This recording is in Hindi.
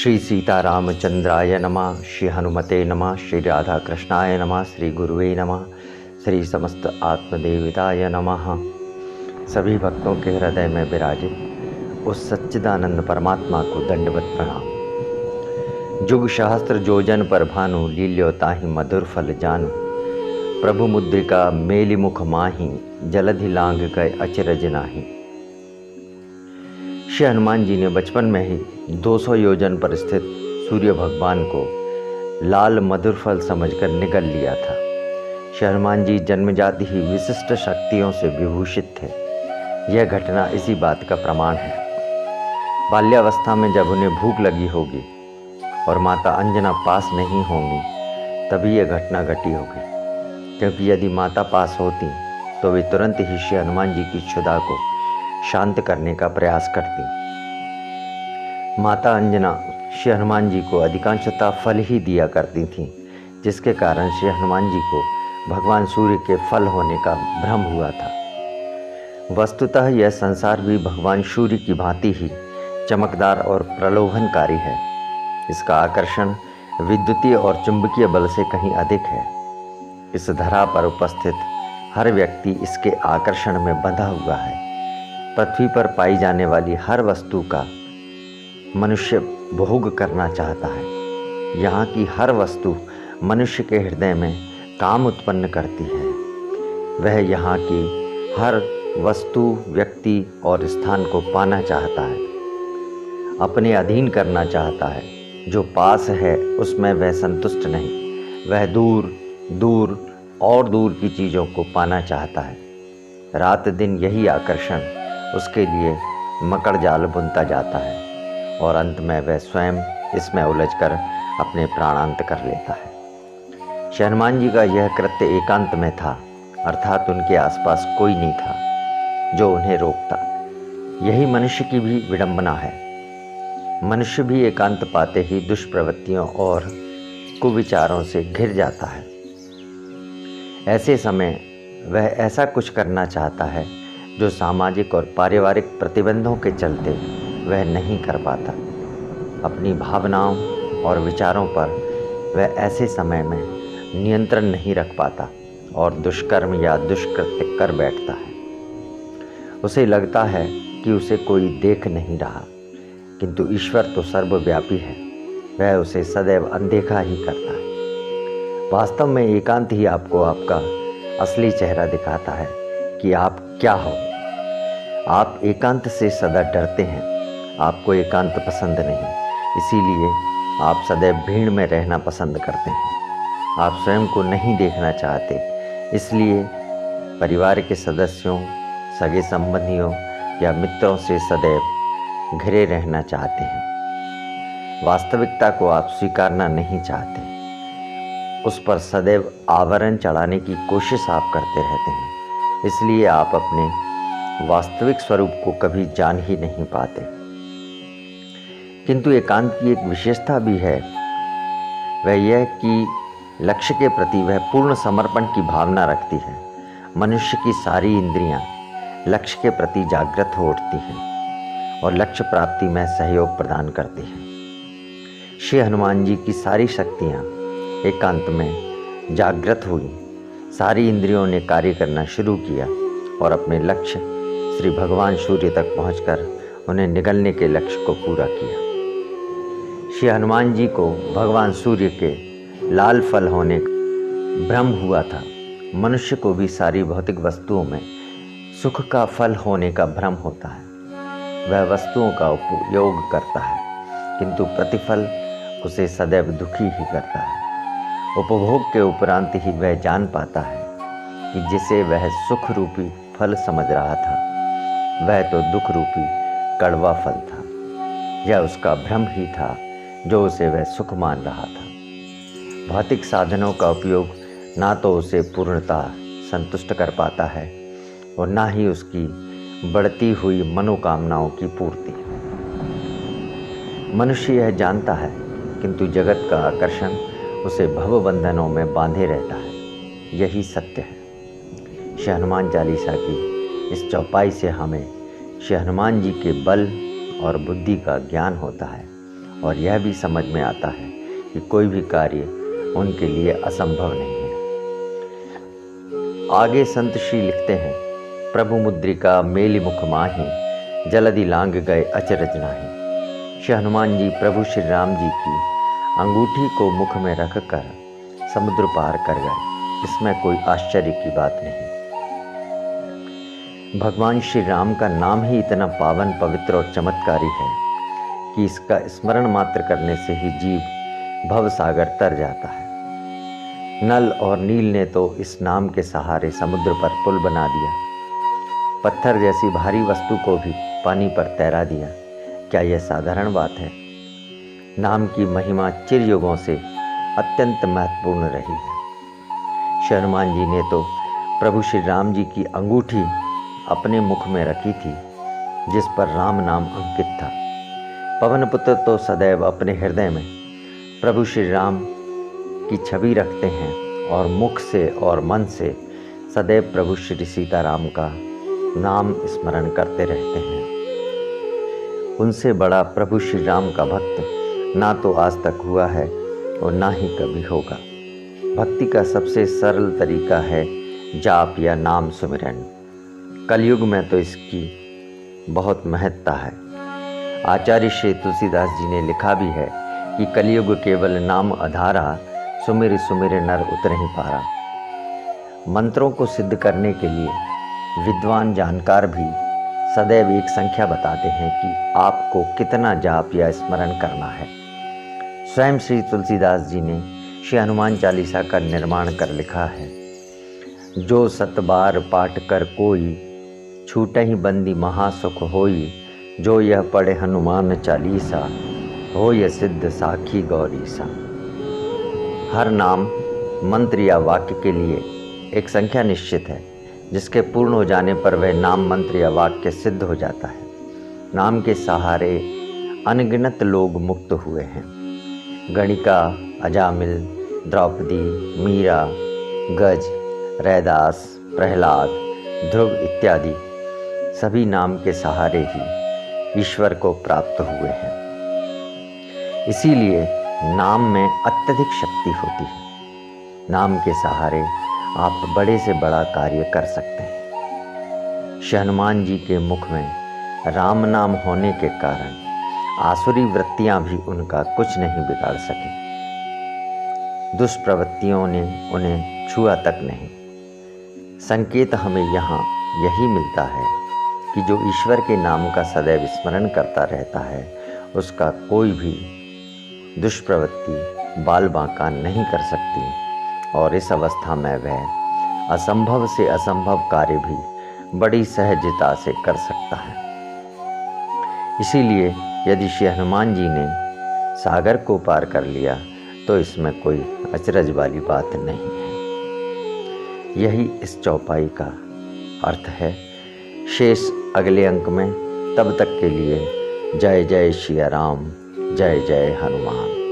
श्री सीतारामचंद्राय नमः, श्री हनुमते नमः, श्री राधा कृष्णाय नमः, श्री गुरुवे नमः, श्री समस्त आत्मदेवताय नमः। सभी भक्तों के हृदय में विराजित उस सच्चिदानंद परमात्मा को दंडवत प्रणाम। जुग सहस्त्र जोजन पर भानु, लील्योताहि मधुर फल जानु। प्रभु मुद्रिका मेलि मुख माही, जलधि लांग गए अचरज नाही। श्री हनुमान जी ने बचपन में ही 200 योजन पर स्थित सूर्य भगवान को लाल मधुर फल समझकर निगल लिया था। श्री हनुमान जी जन्मजात ही विशिष्ट शक्तियों से विभूषित थे। यह घटना इसी बात का प्रमाण है। बाल्यावस्था में जब उन्हें भूख लगी होगी और माता अंजना पास नहीं होंगी, तभी यह घटना घटी होगी, क्योंकि यदि माता पास होती तो वे तुरंत ही श्री हनुमान जी की क्षुधा को शांत करने का प्रयास करती। माता अंजना श्री हनुमान जी को अधिकांशतः फल ही दिया करती थीं, जिसके कारण श्री हनुमान जी को भगवान सूर्य के फल होने का भ्रम हुआ था। वस्तुतः यह संसार भी भगवान सूर्य की भांति ही चमकदार और प्रलोभनकारी है। इसका आकर्षण विद्युतीय और चुंबकीय बल से कहीं अधिक है। इस धरा पर उपस्थित हर व्यक्ति इसके आकर्षण में बंधा हुआ है। पृथ्वी पर पाई जाने वाली हर वस्तु का मनुष्य भोग करना चाहता है। यहाँ की हर वस्तु मनुष्य के हृदय में काम उत्पन्न करती है। वह यहाँ की हर वस्तु, व्यक्ति और स्थान को पाना चाहता है, अपने अधीन करना चाहता है। जो पास है उसमें वह संतुष्ट नहीं, वह दूर दूर और दूर की चीज़ों को पाना चाहता है। रात दिन यही आकर्षण उसके लिए मकड़ जाल बुनता जाता है और अंत में वह स्वयं इसमें उलझकर अपने प्राणांत कर लेता है। श्री हनुमान जी का यह कृत्य एकांत में था, अर्थात उनके आसपास कोई नहीं था जो उन्हें रोकता। यही मनुष्य की भी विडंबना है। मनुष्य भी एकांत पाते ही दुष्प्रवृत्तियों और कुविचारों से घिर जाता है। ऐसे समय वह ऐसा कुछ करना चाहता है जो सामाजिक और पारिवारिक प्रतिबंधों के चलते वह नहीं कर पाता। अपनी भावनाओं और विचारों पर वह ऐसे समय में नियंत्रण नहीं रख पाता और दुष्कर्म या दुष्कृत्य कर बैठता है। उसे लगता है कि उसे कोई देख नहीं रहा, किंतु ईश्वर तो सर्वव्यापी है, वह उसे सदैव अनदेखा ही करता है। वास्तव में एकांत ही आपको आपका असली चेहरा दिखाता है कि आप क्या हो। आप एकांत से सदा डरते हैं। आपको एकांत पसंद नहीं, इसीलिए आप सदैव भीड़ में रहना पसंद करते हैं। आप स्वयं को नहीं देखना चाहते, इसलिए परिवार के सदस्यों, सगे संबंधियों या मित्रों से सदैव घिरे रहना चाहते हैं। वास्तविकता को आप स्वीकारना नहीं चाहते, उस पर सदैव आवरण चढ़ाने की कोशिश आप करते रहते हैं। इसलिए आप अपने वास्तविक स्वरूप को कभी जान ही नहीं पाते। किंतु एकांत की एक विशेषता भी है, वह यह कि लक्ष्य के प्रति वह पूर्ण समर्पण की भावना रखती है। मनुष्य की सारी इंद्रियां लक्ष्य के प्रति जागृत हो उठती हैं और लक्ष्य प्राप्ति में सहयोग प्रदान करती हैं। श्री हनुमान जी की सारी शक्तियां एकांत में जागृत हुई। सारी इंद्रियों ने कार्य करना शुरू किया और अपने लक्ष्य श्री भगवान सूर्य तक पहुंचकर उन्हें निगलने के लक्ष्य को पूरा किया। श्री हनुमान जी को भगवान सूर्य के लाल फल होने का भ्रम हुआ था। मनुष्य को भी सारी भौतिक वस्तुओं में सुख का फल होने का भ्रम होता है। वह वस्तुओं का उपयोग करता है, किंतु प्रतिफल उसे सदैव दुखी ही करता है। उपभोग के उपरांत ही वह जान पाता है कि जिसे वह सुख रूपी फल समझ रहा था, वह तो दुख रूपी कड़वा फल था। यह उसका भ्रम ही था जो उसे वह सुख मान रहा था। भौतिक साधनों का उपयोग ना तो उसे पूर्णतः संतुष्ट कर पाता है और ना ही उसकी बढ़ती हुई मनोकामनाओं की पूर्ति। मनुष्य यह जानता है, किंतु जगत का आकर्षण उसे भवबंधनों में बांधे रहता है। यही सत्य है। श्री हनुमान चालीसा की इस चौपाई से हमें श्री हनुमान जी के बल और बुद्धि का ज्ञान होता है और यह भी समझ में आता है कि कोई भी कार्य उनके लिए असंभव नहीं है। आगे संत श्री लिखते हैं, प्रभु मुद्रिका मेलि मुख माही, जलधि लांग गए अचरज नाही। श्री हनुमान जी प्रभु श्री राम जी की अंगूठी को मुख में रखकर समुद्र पार कर गए। इसमें कोई आश्चर्य की बात नहीं। भगवान श्री राम का नाम ही इतना पावन, पवित्र और चमत्कारी है कि इसका स्मरण मात्र करने से ही जीव भव सागर तर जाता है। नल और नील ने तो इस नाम के सहारे समुद्र पर पुल बना दिया, पत्थर जैसी भारी वस्तु को भी पानी पर तैरा दिया। क्या यह साधारण बात है? नाम की महिमा चिरयुगों से अत्यंत महत्वपूर्ण रही है। श्री हनुमान जी ने तो प्रभु श्री राम जी की अंगूठी अपने मुख में रखी थी, जिस पर राम नाम अंकित था। पवन पुत्र तो सदैव अपने हृदय में प्रभु श्री राम की छवि रखते हैं और मुख से और मन से सदैव प्रभु श्री सीताराम का नाम स्मरण करते रहते हैं। उनसे बड़ा प्रभु श्री राम का भक्त ना तो आज तक हुआ है और ना ही कभी होगा। भक्ति का सबसे सरल तरीका है जाप या नाम सुमिरन। कलयुग में तो इसकी बहुत महत्ता है। आचार्य श्री तुलसीदास जी ने लिखा भी है कि कलयुग केवल नाम आधारा, सुमिर सुमिर नर उतरहि पारा। मंत्रों को सिद्ध करने के लिए विद्वान जानकार भी सदैव एक संख्या बताते हैं कि आपको कितना जाप या स्मरण करना है। स्वयं श्री तुलसीदास जी ने श्री हनुमान चालीसा का निर्माण कर लिखा है, जो 7 बार पाठ कर कोई, छूटहि बंदी महासुख होई। जो यह पढ़े हनुमान चालीसा, होय सिद्ध साखी गौरीसा। हर नाम, मंत्र या वाक्य के लिए एक संख्या निश्चित है, जिसके पूर्ण हो जाने पर वह नाम, मंत्र या वाक्य सिद्ध हो जाता है। नाम के सहारे अनगिनत लोग मुक्त हुए हैं। गणिका, अजामिल, द्रौपदी, मीरा, गज, रैदास, प्रहलाद, ध्रुव इत्यादि सभी नाम के सहारे ही ईश्वर को प्राप्त हुए हैं। इसीलिए नाम में अत्यधिक शक्ति होती है। नाम के सहारे आप बड़े से बड़ा कार्य कर सकते हैं। श्री हनुमान जी के मुख में राम नाम होने के कारण आसुरी वृत्तियां भी उनका कुछ नहीं बिगाड़ सकी। दुष्प्रवृत्तियों ने उन्हें छुआ तक नहीं। संकेत हमें यहाँ यही मिलता है कि जो ईश्वर के नाम का सदैव स्मरण करता रहता है, उसका कोई भी दुष्प्रवृत्ति बाल बांका नहीं कर सकती और इस अवस्था में वह असंभव से असंभव कार्य भी बड़ी सहजता से कर सकता है। इसीलिए यदि श्री हनुमान जी ने सागर को पार कर लिया तो इसमें कोई अचरज वाली बात नहीं है। यही इस चौपाई का अर्थ है। शेष अगले अंक में। तब तक के लिए जय जय श्री राम, जय जय हनुमान।